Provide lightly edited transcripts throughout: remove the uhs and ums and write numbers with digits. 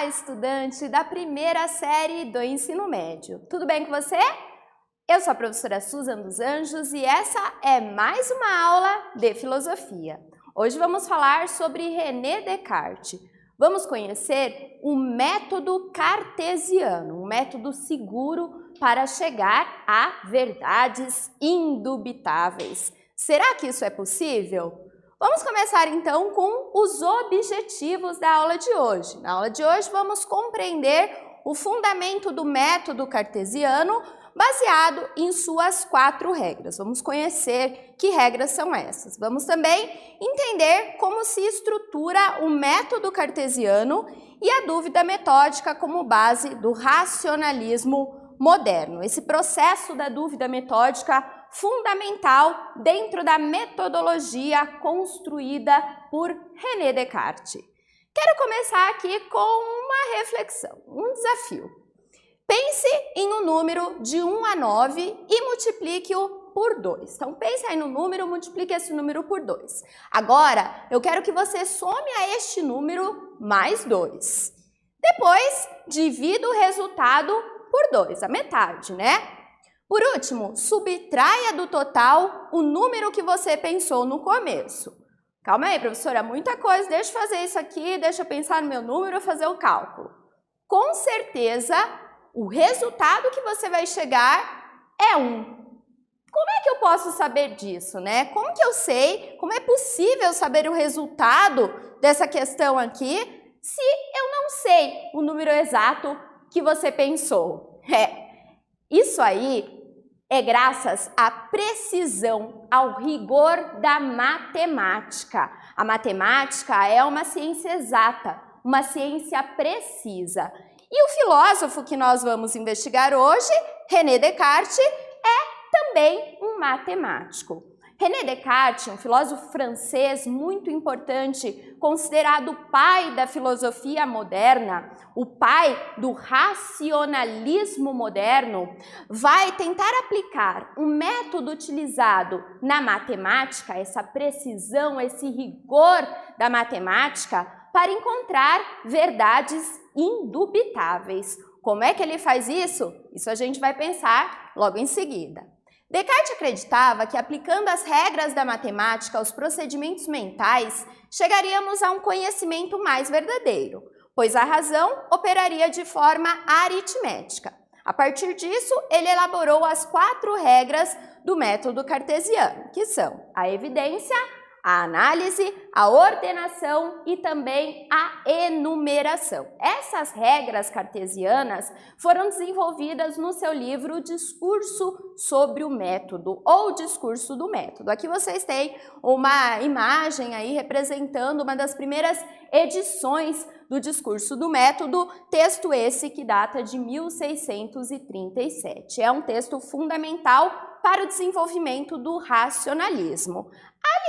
estudante da primeira série do ensino médio. Tudo bem com você? Eu sou a professora Susan dos Anjos e essa é mais uma aula de filosofia. Hoje vamos falar sobre René Descartes. Vamos conhecer o método cartesiano, um método seguro para chegar a verdades indubitáveis. Será que isso é possível? Vamos começar então com os objetivos da aula de hoje. Na aula de hoje vamos compreender o fundamento do método cartesiano baseado em suas 4 regras. Vamos conhecer que regras são essas. Vamos também entender como se estrutura o método cartesiano e a dúvida metódica como base do racionalismo moderno. Esse processo da dúvida metódica fundamental dentro da metodologia construída por René Descartes. Quero começar aqui com uma reflexão, um desafio. Pense em um número de 1 a 9 e multiplique-o por 2. Então, pense aí no número, multiplique esse número por 2. Agora, eu quero que você some a este número mais 2. Depois, divida o resultado por 2, a metade, né? Por último, subtraia do total o número que você pensou no começo. Calma aí, professora, muita coisa, deixa eu fazer isso aqui, deixa eu pensar no meu número e fazer o cálculo. Com certeza, o resultado que você vai chegar é 1. Como é que eu posso saber disso, né? Como que eu sei, como é possível saber o resultado dessa questão aqui se eu não sei o número exato que você pensou? Isso aí é graças à precisão, ao rigor da matemática. A matemática é uma ciência exata, uma ciência precisa. E o filósofo que nós vamos investigar hoje, René Descartes, é também um matemático. René Descartes, um filósofo francês muito importante, considerado o pai da filosofia moderna, o pai do racionalismo moderno, vai tentar aplicar um método utilizado na matemática, essa precisão, esse rigor da matemática, para encontrar verdades indubitáveis. Como é que ele faz isso? Isso a gente vai pensar logo em seguida. Descartes acreditava que aplicando as regras da matemática aos procedimentos mentais, chegaríamos a um conhecimento mais verdadeiro, pois a razão operaria de forma aritmética. A partir disso, ele elaborou as 4 regras do método cartesiano, que são a evidência, a análise, a ordenação e também a enumeração. Essas regras cartesianas foram desenvolvidas no seu livro Discurso sobre o Método, ou Discurso do Método. Aqui vocês têm uma imagem aí representando uma das primeiras edições do Discurso do Método, texto esse que data de 1637. É um texto fundamental para o desenvolvimento do racionalismo.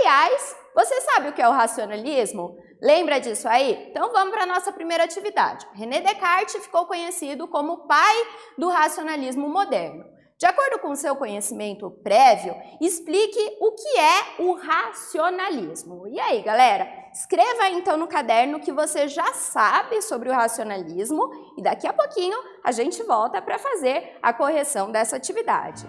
Aliás, você sabe o que é o racionalismo? Lembra disso aí? Então vamos para a nossa primeira atividade. René Descartes ficou conhecido como o pai do racionalismo moderno. De acordo com o seu conhecimento prévio, explique o que é o racionalismo. E aí, galera? Escreva aí, então no caderno que você já sabe sobre o racionalismo e daqui a pouquinho a gente volta para fazer a correção dessa atividade.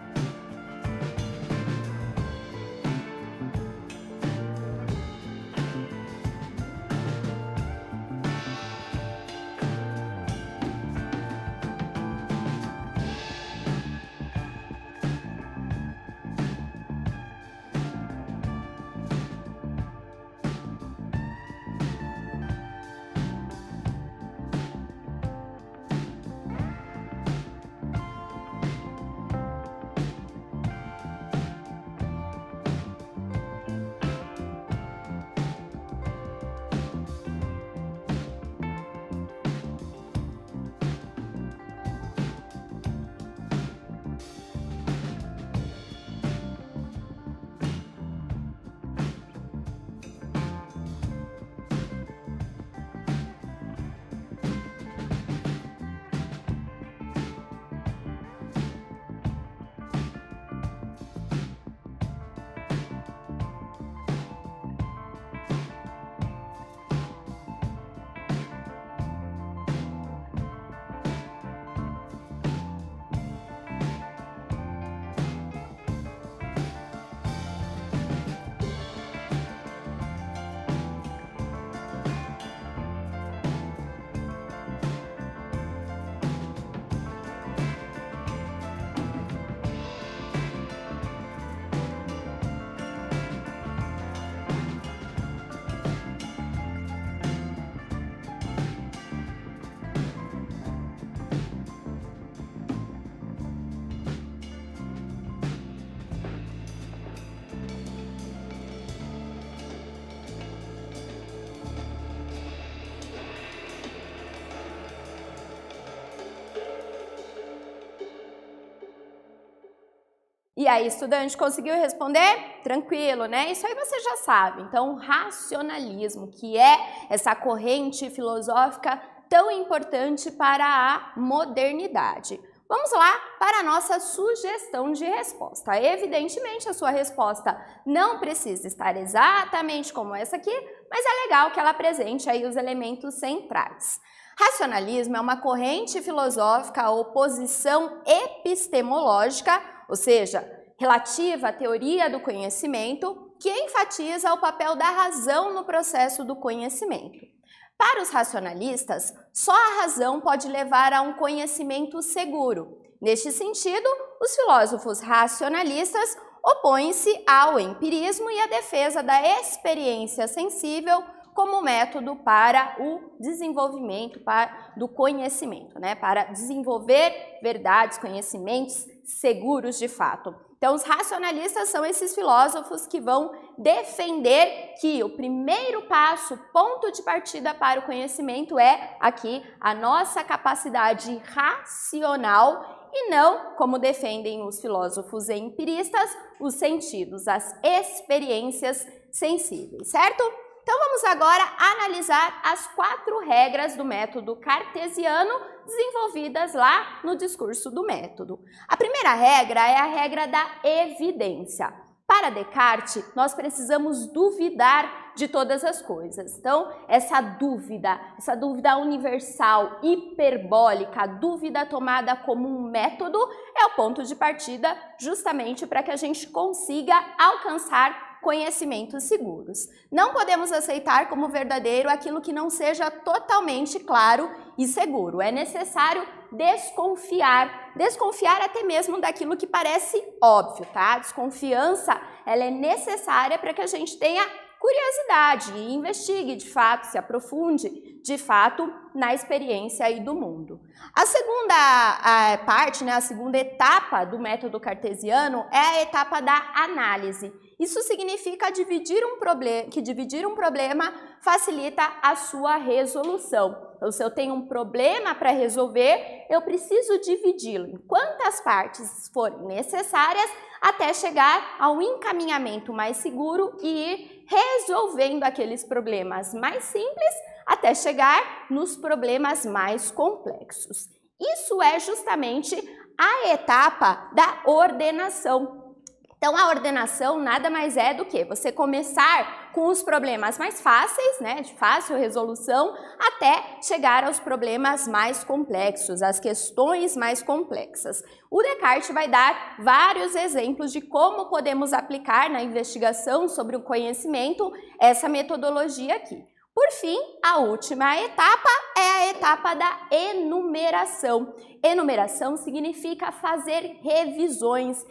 E aí, estudante, conseguiu responder? Tranquilo, né? Isso aí você já sabe. Então, racionalismo, que é essa corrente filosófica tão importante para a modernidade. Vamos lá para a nossa sugestão de resposta. Evidentemente, a sua resposta não precisa estar exatamente como essa aqui, mas é legal que ela apresente aí os elementos centrais. Racionalismo é uma corrente filosófica ou posição epistemológica, ou seja, relativa à teoria do conhecimento, que enfatiza o papel da razão no processo do conhecimento. Para os racionalistas, só a razão pode levar a um conhecimento seguro. Neste sentido, os filósofos racionalistas opõem-se ao empirismo e à defesa da experiência sensível como método para o desenvolvimento do conhecimento, né? Para desenvolver verdades, conhecimentos seguros de fato. Então, os racionalistas são esses filósofos que vão defender que o primeiro passo, ponto de partida para o conhecimento é aqui a nossa capacidade racional e não, como defendem os filósofos empiristas, os sentidos, as experiências sensíveis, certo? Então, vamos agora analisar as 4 regras do método cartesiano desenvolvidas lá no discurso do método. A primeira regra é a regra da evidência. Para Descartes, nós precisamos duvidar de todas as coisas. Então, essa dúvida universal, hiperbólica, a dúvida tomada como um método, é o ponto de partida justamente para que a gente consiga alcançar conhecimentos seguros. Não podemos aceitar como verdadeiro aquilo que não seja totalmente claro e seguro. É necessário desconfiar até mesmo daquilo que parece óbvio, tá? A desconfiança, ela é necessária para que a gente tenha curiosidade e investigue de fato, se aprofunde de fato na experiência aí do mundo. A segunda parte, né, a segunda etapa do método cartesiano é a etapa da análise. Isso significa que dividir um problema facilita a sua resolução. Então, se eu tenho um problema para resolver, eu preciso dividi-lo em quantas partes forem necessárias até chegar ao encaminhamento mais seguro e ir resolvendo aqueles problemas mais simples até chegar nos problemas mais complexos. Isso é justamente a etapa da ordenação. Então, a ordenação nada mais é do que você começar com os problemas mais fáceis, né, de fácil resolução, até chegar aos problemas mais complexos, às questões mais complexas. O Descartes vai dar vários exemplos de como podemos aplicar na investigação sobre o conhecimento essa metodologia aqui. Por fim, a última etapa é a etapa da enumeração. Enumeração significa fazer revisões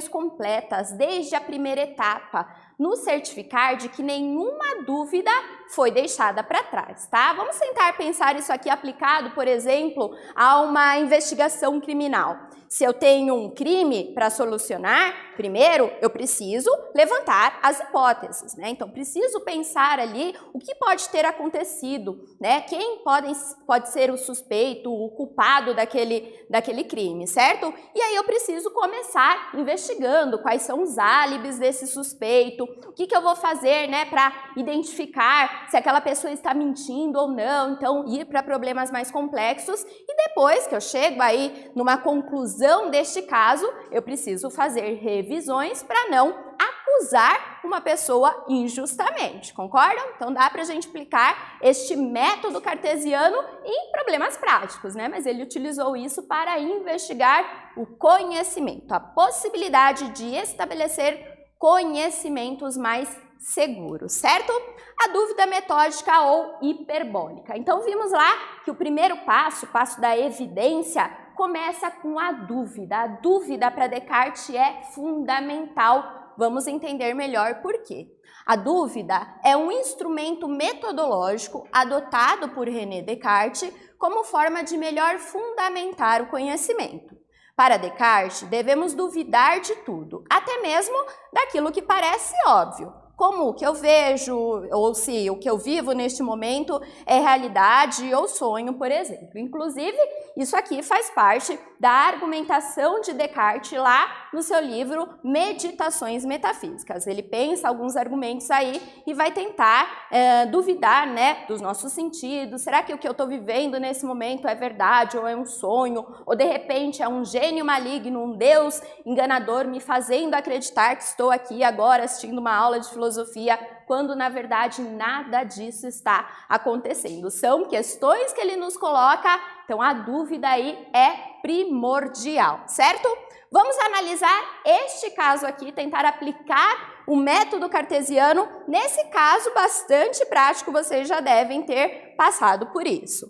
completas desde a primeira etapa, nos certificar de que nenhuma dúvida foi deixada para trás, tá? Vamos tentar pensar isso aqui aplicado, por exemplo, a uma investigação criminal. Se eu tenho um crime para solucionar, primeiro eu preciso levantar as hipóteses, né? Então, preciso pensar ali o que pode ter acontecido, né? Quem pode ser o suspeito, o culpado daquele crime, certo? E aí eu preciso começar investigando quais são os álibis desse suspeito, o que eu vou fazer, né, para identificar se aquela pessoa está mentindo ou não, então ir para problemas mais complexos e depois que eu chego aí numa conclusão deste caso, eu preciso fazer revisões para não acusar uma pessoa injustamente, concordam? Então dá para a gente aplicar este método cartesiano em problemas práticos, né? Mas ele utilizou isso para investigar o conhecimento, a possibilidade de estabelecer conhecimentos mais seguros, certo? A dúvida metódica ou hiperbólica. Então vimos lá que o primeiro passo, o passo da evidência, começa com a dúvida. A dúvida para Descartes é fundamental. Vamos entender melhor por quê. A dúvida é um instrumento metodológico adotado por René Descartes como forma de melhor fundamentar o conhecimento. Para Descartes, devemos duvidar de tudo, até mesmo daquilo que parece óbvio. como o que eu vejo, ou se o que eu vivo neste momento é realidade ou sonho, por exemplo. Inclusive, isso aqui faz parte da argumentação de Descartes lá no seu livro Meditações Metafísicas. Ele pensa alguns argumentos aí e vai tentar duvidar, né, dos nossos sentidos. Será que o que eu estou vivendo nesse momento é verdade ou é um sonho? Ou de repente é um gênio maligno, um Deus enganador me fazendo acreditar que estou aqui agora assistindo uma aula de filosofia, quando na verdade nada disso está acontecendo. São questões que ele nos coloca, então a dúvida aí é primordial, certo? Vamos analisar este caso aqui, tentar aplicar o método cartesiano. Nesse caso bastante prático, vocês já devem ter passado por isso.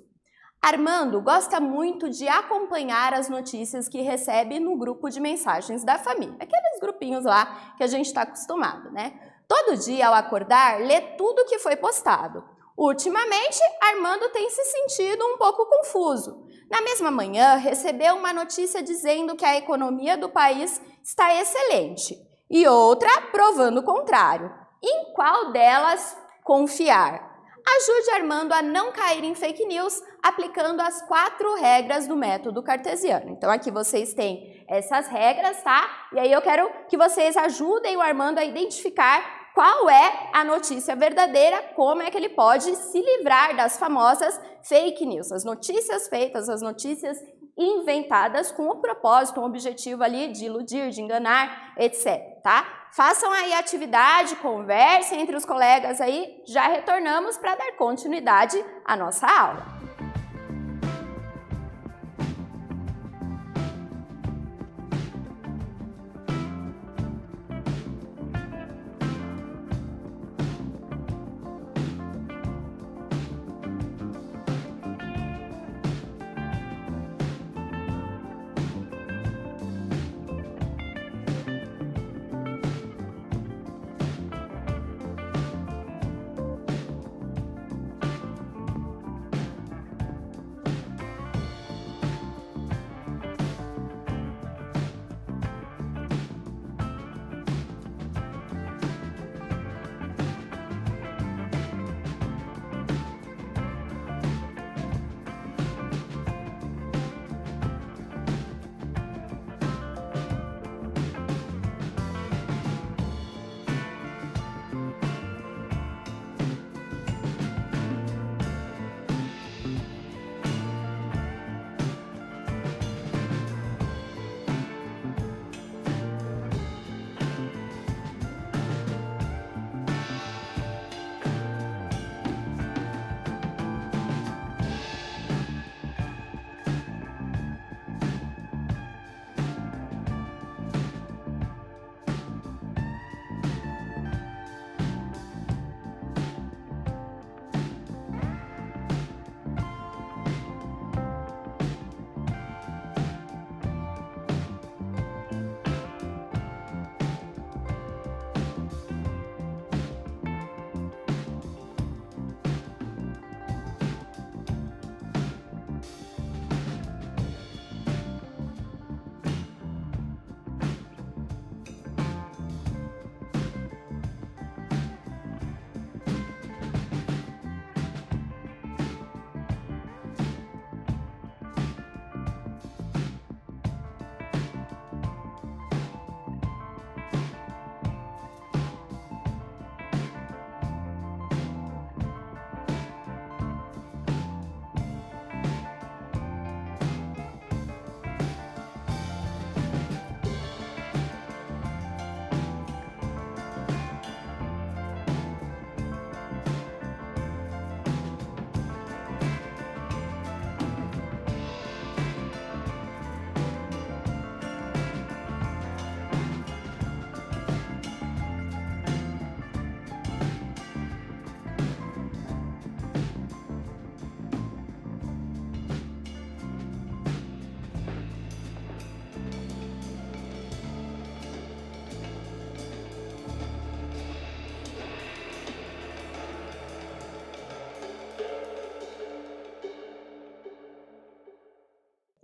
Armando gosta muito de acompanhar as notícias que recebe no grupo de mensagens da família, aqueles grupinhos lá que a gente está acostumado, né? Todo dia, ao acordar, lê tudo o que foi postado. Ultimamente, Armando tem se sentido um pouco confuso. Na mesma manhã, recebeu uma notícia dizendo que a economia do país está excelente e outra provando o contrário. Em qual delas confiar? Ajude Armando a não cair em fake news aplicando as 4 regras do método cartesiano. Então aqui vocês têm essas regras, tá? E aí eu quero que vocês ajudem o Armando a identificar qual é a notícia verdadeira, como é que ele pode se livrar das famosas fake news, as notícias feitas, as notícias inventadas com o propósito, um objetivo ali de iludir, de enganar, etc, tá? Façam aí a atividade, conversem entre os colegas aí, já retornamos para dar continuidade à nossa aula.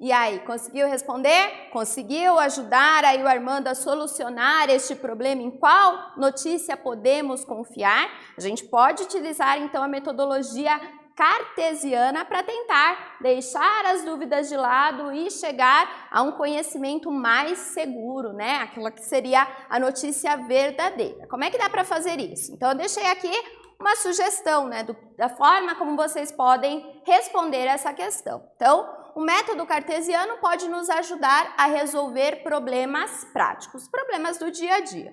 E aí, conseguiu responder? Conseguiu ajudar aí o Armando a solucionar este problema? Em qual notícia podemos confiar? A gente pode utilizar então a metodologia cartesiana para tentar deixar as dúvidas de lado e chegar a um conhecimento mais seguro, né? Aquela que seria a notícia verdadeira. Como é que dá para fazer isso? Então, eu deixei aqui uma sugestão, né, da forma como vocês podem responder essa questão. Então, o método cartesiano pode nos ajudar a resolver problemas práticos, problemas do dia a dia.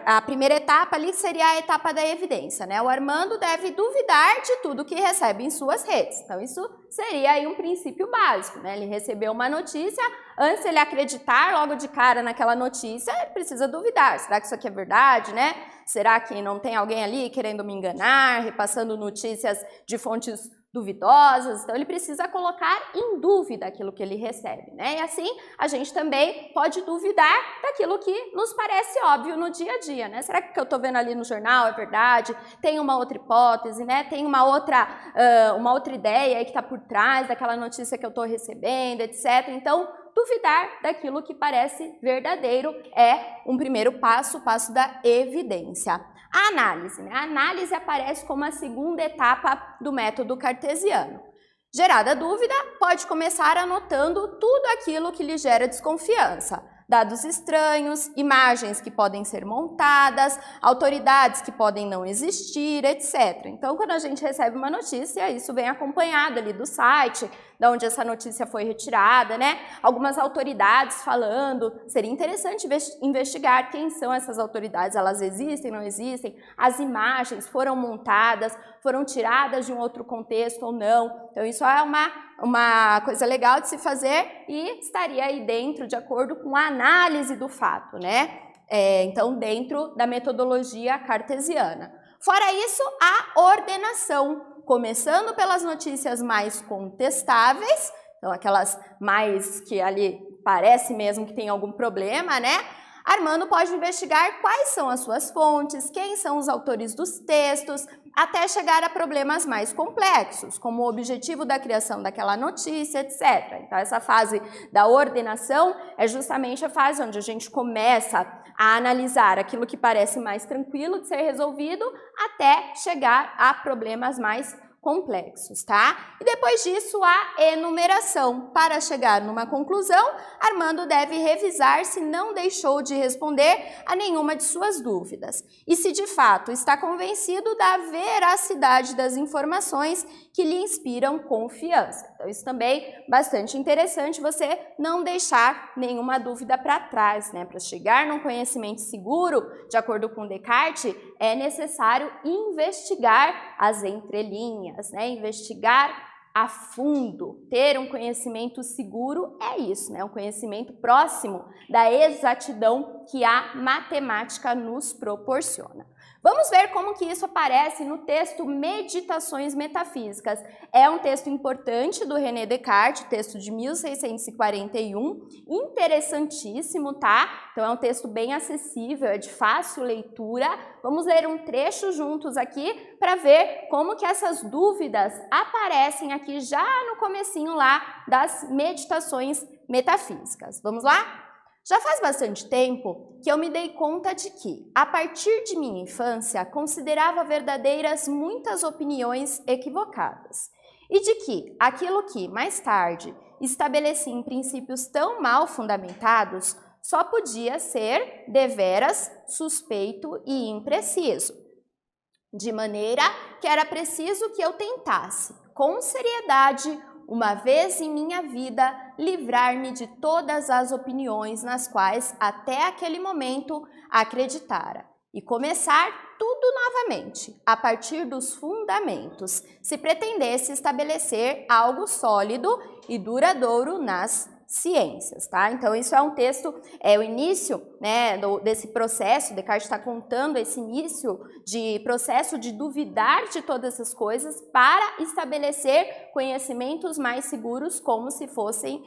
A primeira etapa ali seria a etapa da evidência, né? O Armando deve duvidar de tudo que recebe em suas redes. Então, isso seria aí um princípio básico, né? Ele recebeu uma notícia, antes de ele acreditar logo de cara naquela notícia, ele precisa duvidar. Será que isso aqui é verdade, né? Será que não tem alguém ali querendo me enganar, repassando notícias de fontes duvidosas? Então, ele precisa colocar em dúvida aquilo que ele recebe, né? E assim, a gente também pode duvidar daquilo que nos parece óbvio no dia a dia, né? Será que o que eu estou vendo ali no jornal é verdade? Tem uma outra hipótese, né? Tem uma outra ideia aí que está por trás daquela notícia que eu estou recebendo, etc. Então, duvidar daquilo que parece verdadeiro é um primeiro passo, o passo da evidência. A análise, né? A análise aparece como a segunda etapa do método cartesiano. Gerada dúvida, pode começar anotando tudo aquilo que lhe gera desconfiança. Dados estranhos, imagens que podem ser montadas, autoridades que podem não existir, etc. Então, quando a gente recebe uma notícia, isso vem acompanhado ali do site, de onde essa notícia foi retirada, né? Algumas autoridades falando, seria interessante investigar quem são essas autoridades, elas existem, não existem, as imagens foram montadas, foram tiradas de um outro contexto ou não. Então, isso é uma coisa legal de se fazer e estaria aí dentro, de acordo com a análise do fato, né? Então, dentro da metodologia cartesiana. Fora isso, a ordenação, começando pelas notícias mais contestáveis, então aquelas mais que ali parece mesmo que tem algum problema, né? Armando pode investigar quais são as suas fontes, quem são os autores dos textos, até chegar a problemas mais complexos, como o objetivo da criação daquela notícia, etc. Então, essa fase da ordenação é justamente a fase onde a gente começa a analisar aquilo que parece mais tranquilo de ser resolvido até chegar a problemas mais complexos, tá? E depois disso, a enumeração. Para chegar numa conclusão, Armando deve revisar se não deixou de responder a nenhuma de suas dúvidas e se de fato está convencido da veracidade das informações que lhe inspiram confiança. Então, isso também é bastante interessante, você não deixar nenhuma dúvida para trás, né? Para chegar num conhecimento seguro, de acordo com Descartes, é necessário investigar as entrelinhas, né? Investigar a fundo, ter um conhecimento seguro é isso, né? Um conhecimento próximo da exatidão que a matemática nos proporciona. Vamos ver como que isso aparece no texto Meditações Metafísicas. É um texto importante do René Descartes, texto de 1641, interessantíssimo, tá? Então é um texto bem acessível, é de fácil leitura. Vamos ler um trecho juntos aqui para ver como que essas dúvidas aparecem aqui já no comecinho lá das Meditações Metafísicas. Vamos lá? Já faz bastante tempo que eu me dei conta de que, a partir de minha infância, considerava verdadeiras muitas opiniões equivocadas e de que aquilo que, mais tarde, estabeleci em princípios tão mal fundamentados só podia ser deveras suspeito e impreciso, de maneira que era preciso que eu tentasse, com seriedade, uma vez em minha vida, livrar-me de todas as opiniões nas quais até aquele momento acreditara e começar tudo novamente, a partir dos fundamentos, se pretendesse estabelecer algo sólido e duradouro nas ciências, tá? Então, isso é um texto, é o início, né, desse processo. Descartes está contando esse início de processo de duvidar de todas essas coisas para estabelecer conhecimentos mais seguros, como se fossem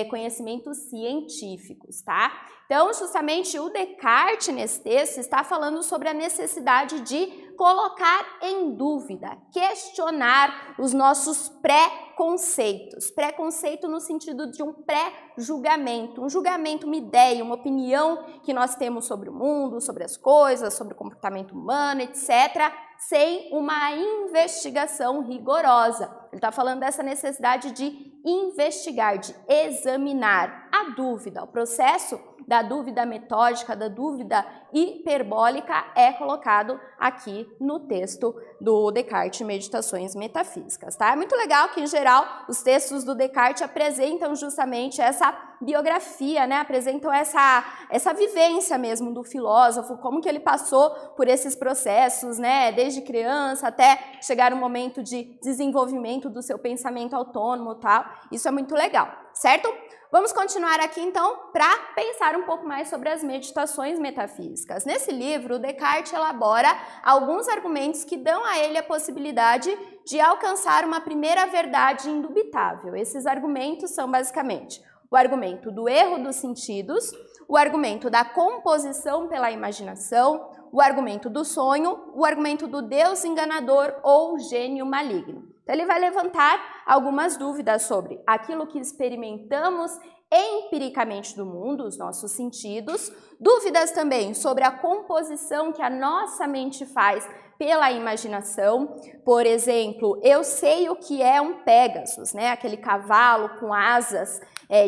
conhecimentos científicos, tá? Então, justamente o Descartes, nesse texto, está falando sobre a necessidade de colocar em dúvida, questionar os nossos pré-conceitos. Preconceito no sentido de um pré-julgamento, um julgamento, uma ideia, uma opinião que nós temos sobre o mundo, sobre as coisas, sobre o comportamento humano, etc., sem uma investigação rigorosa. Ele está falando dessa necessidade de investigar, de examinar a dúvida. O processo da dúvida metódica, da dúvida hiperbólica é colocado aqui no texto do Descartes, Meditações Metafísicas, tá? É muito legal que, em geral, os textos do Descartes apresentam justamente essa biografia, né? Apresentam essa vivência mesmo do filósofo, como que ele passou por esses processos, né? Desde criança até chegar um momento de desenvolvimento do seu pensamento autônomo e tal. Isso é muito legal, certo? Vamos continuar aqui, então, para pensar um pouco mais sobre as meditações metafísicas. Nesse livro, o Descartes elabora alguns argumentos que dão a ele a possibilidade de alcançar uma primeira verdade indubitável. Esses argumentos são, basicamente, o argumento do erro dos sentidos, o argumento da composição pela imaginação, o argumento do sonho, o argumento do Deus enganador ou gênio maligno. Então, ele vai levantar algumas dúvidas sobre aquilo que experimentamos empiricamente do mundo, os nossos sentidos, dúvidas também sobre a composição que a nossa mente faz pela imaginação. Por exemplo, eu sei o que é um Pégasus, né? Aquele cavalo com asas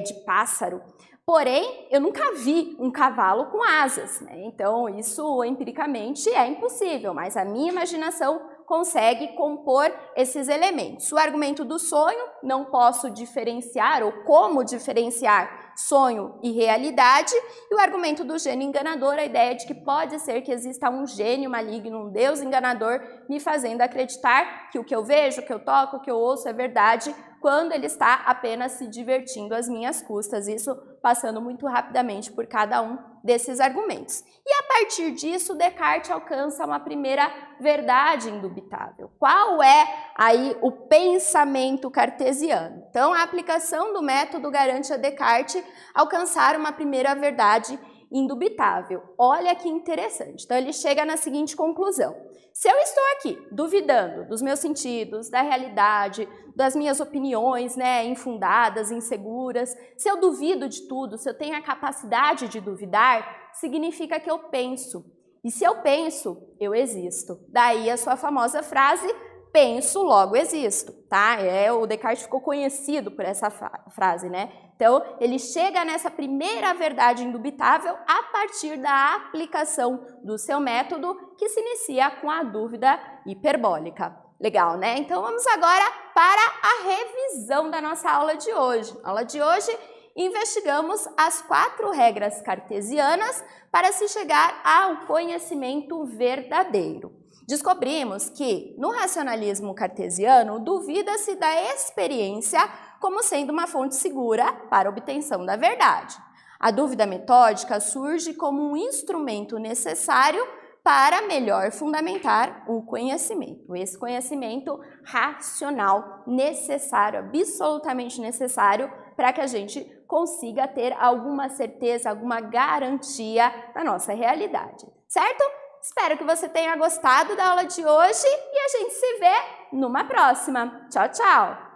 de pássaro. Porém, eu nunca vi um cavalo com asas, né? Então, isso empiricamente é impossível, mas a minha imaginação consegue compor esses elementos. O argumento do sonho, não posso diferenciar ou como diferenciar sonho e realidade. E o argumento do gênio enganador, a ideia de que pode ser que exista um gênio maligno, um Deus enganador, me fazendo acreditar que o que eu vejo, o que eu toco, o que eu ouço é verdade, quando ele está apenas se divertindo às minhas custas. Isso passando muito rapidamente por cada um desses argumentos. E a partir disso, Descartes alcança uma primeira verdade indubitável. Qual é aí o pensamento cartesiano? Então, a aplicação do método garante a Descartes alcançar uma primeira verdade indubitável. Olha que interessante. Então, ele chega na seguinte conclusão. Se eu estou aqui duvidando dos meus sentidos, da realidade, das minhas opiniões, né, infundadas, inseguras, se eu duvido de tudo, se eu tenho a capacidade de duvidar, significa que eu penso. E se eu penso, eu existo. Daí a sua famosa frase, penso, logo existo, tá? O Descartes ficou conhecido por essa frase, né? Então, ele chega nessa primeira verdade indubitável a partir da aplicação do seu método, que se inicia com a dúvida hiperbólica. Legal, né? Então, vamos agora para a revisão da nossa aula de hoje. Na aula de hoje, investigamos as 4 regras cartesianas para se chegar ao conhecimento verdadeiro. Descobrimos que, no racionalismo cartesiano, duvida-se da experiência como sendo uma fonte segura para a obtenção da verdade. A dúvida metódica surge como um instrumento necessário para melhor fundamentar o conhecimento. Esse conhecimento racional necessário, absolutamente necessário, para que a gente consiga ter alguma certeza, alguma garantia da nossa realidade, certo? Espero que você tenha gostado da aula de hoje e a gente se vê numa próxima. Tchau, tchau!